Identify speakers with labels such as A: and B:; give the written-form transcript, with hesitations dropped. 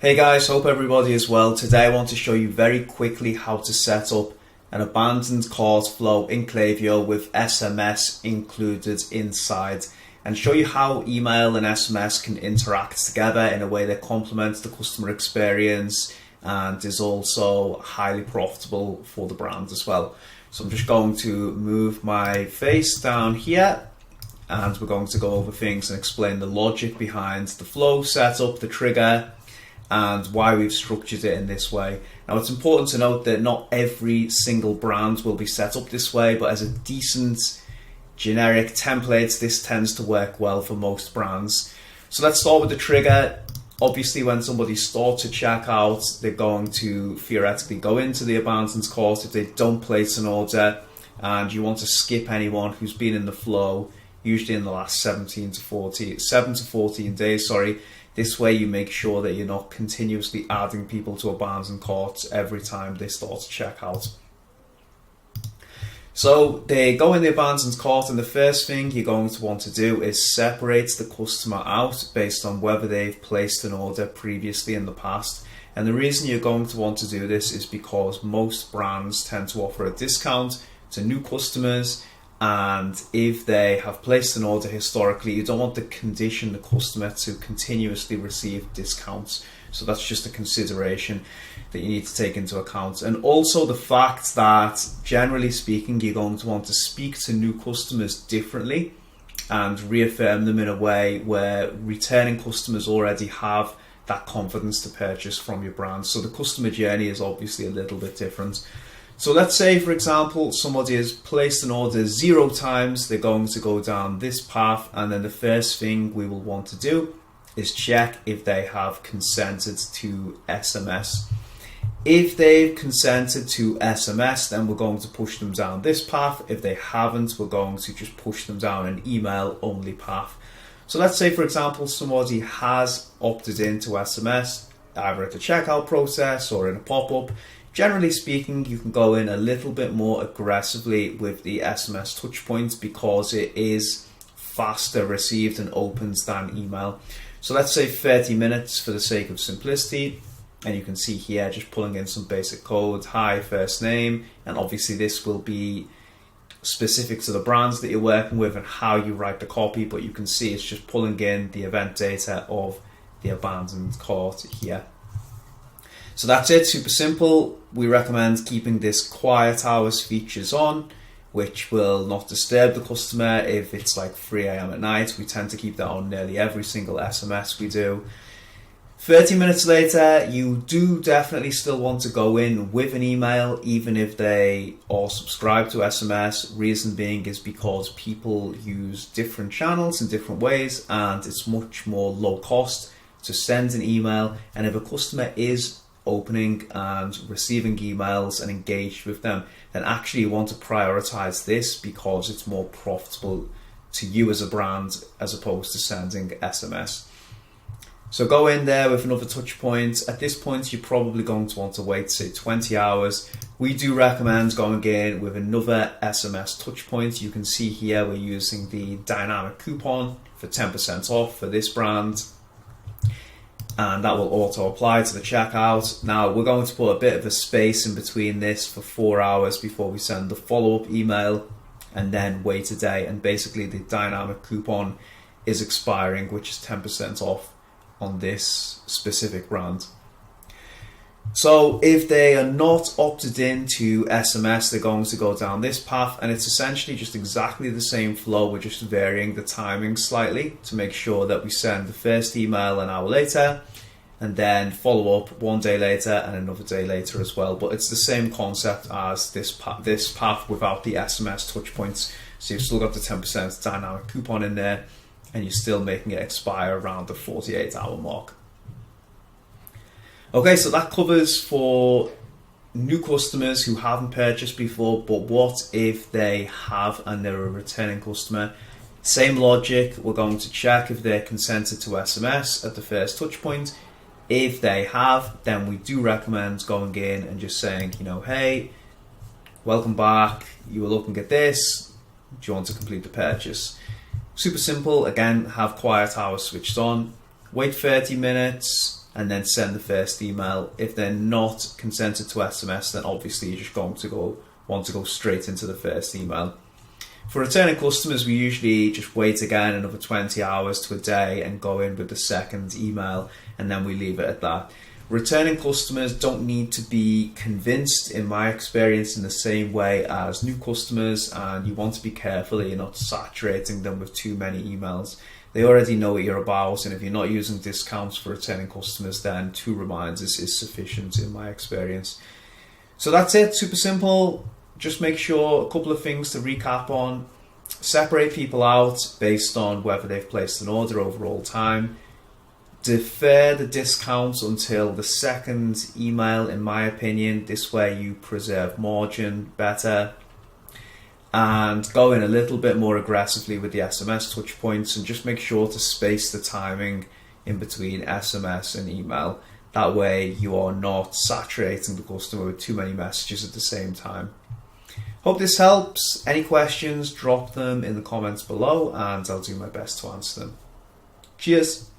A: Hey guys, hope everybody is well. Today I want to show you very quickly how to set up an abandoned cart flow in Klaviyo with SMS included inside, and show you how email and SMS can interact together in a way that complements the customer experience and is also highly profitable for the brand as well. So I'm just going to move my face down here, and we're going to go over things and explain the logic behind the flow setup, the trigger, and why we've structured it in this way. Now it's important to note that not every single brand will be set up this way, but as a decent generic template, this tends to work well for most brands. So let's start with the trigger. Obviously, when somebody starts to check out, they're going to theoretically go into the abandoned cart if they don't place an order, and you want to skip anyone who's been in the flow, usually in the last 7 to 14 days. This way you make sure that you're not continuously adding people to abandoned carts every time they start to check out. So they go in the abandoned cart, and the first thing you're going to want to do is separate the customer out based on whether they've placed an order previously in the past. And the reason you're going to want to do this is because most brands tend to offer a discount to new customers, and if they have placed an order historically, you don't want to condition the customer to continuously receive discounts. So that's just a consideration that you need to take into account. And also the fact that, generally speaking, you're going to want to speak to new customers differently and reaffirm them in a way where returning customers already have that confidence to purchase from your brand. So the customer journey is obviously a little bit different. So let's say, for example, somebody has placed an order 0 times. They're going to go down this path, and then the first thing we will want to do is check if they have consented to SMS. If they've consented to SMS, then we're going to push them down this path. If they haven't, we're going to just push them down an email only path. So let's say, for example, somebody has opted into SMS, either at the checkout process or in a pop-up. Generally speaking, you can go in a little bit more aggressively with the SMS touch points because it is faster received and opens than email. So let's say 30 minutes for the sake of simplicity. And you can see here, just pulling in some basic code, hi, first name, and obviously this will be specific to the brands that you're working with and how you write the copy, but you can see it's just pulling in the event data of the abandoned cart here. So that's it, super simple. We recommend keeping this quiet hours features on, which will not disturb the customer if it's like 3 AM at night. We tend to keep that on nearly every single SMS we do. 30 minutes later, you do definitely still want to go in with an email, even if they are subscribed to SMS. Reason being is because people use different channels in different ways, and it's much more low cost to send an email. And if a customer is opening and receiving emails and engaged with them, then actually you want to prioritize this because it's more profitable to you as a brand as opposed to sending SMS. So go in there with another touch point. At this point, you're probably going to want to wait, say 20 hours. We do recommend going in with another SMS touch point. You can see here we're using the dynamic coupon for 10% off for this brand, and that will auto apply to the checkout. Now we're going to put a bit of a space in between this for 4 hours before we send the follow-up email, and then wait a day, and basically the dynamic coupon is expiring, which is 10% off on this specific brand. So if they are not opted into SMS, they're going to go down this path, and it's essentially just exactly the same flow. We're just varying the timing slightly to make sure that we send the first email an hour later, and then follow up 1 day later and another day later as well. But it's the same concept as this path without the SMS touch points. So you've still got the 10% dynamic coupon in there, and you're still making it expire around the 48-hour mark. Okay, so that covers for new customers who haven't purchased before, but what if they have and they're a returning customer? Same logic, we're going to check if they're consented to SMS at the first touch point. If they have, then we do recommend going in and just saying, hey, welcome back, you were looking at this, do you want to complete the purchase? Super simple. Again, have quiet hours switched on, wait 30 minutes, and then send the first email. If they're not consented to SMS, then obviously you're just going to want to go straight into the first email. For returning customers, we usually just wait again another 20 hours to a day and go in with the second email, and then we leave it at that. Returning customers don't need to be convinced, in my experience, in the same way as new customers, and you want to be careful that you're not saturating them with too many emails. They already know what you're about, and if you're not using discounts for returning customers, then 2 reminders is sufficient in my experience. So that's it, super simple. Just make sure, a couple of things to recap on. Separate people out based on whether they've placed an order over all time. Defer the discounts until the second email, in my opinion. This way you preserve margin better. And go in a little bit more aggressively with the SMS touch points, and just make sure to space the timing in between SMS and email. That way you are not saturating the customer with too many messages at the same time. Hope this helps. Any questions, drop them in the comments below and I'll do my best to answer them. Cheers.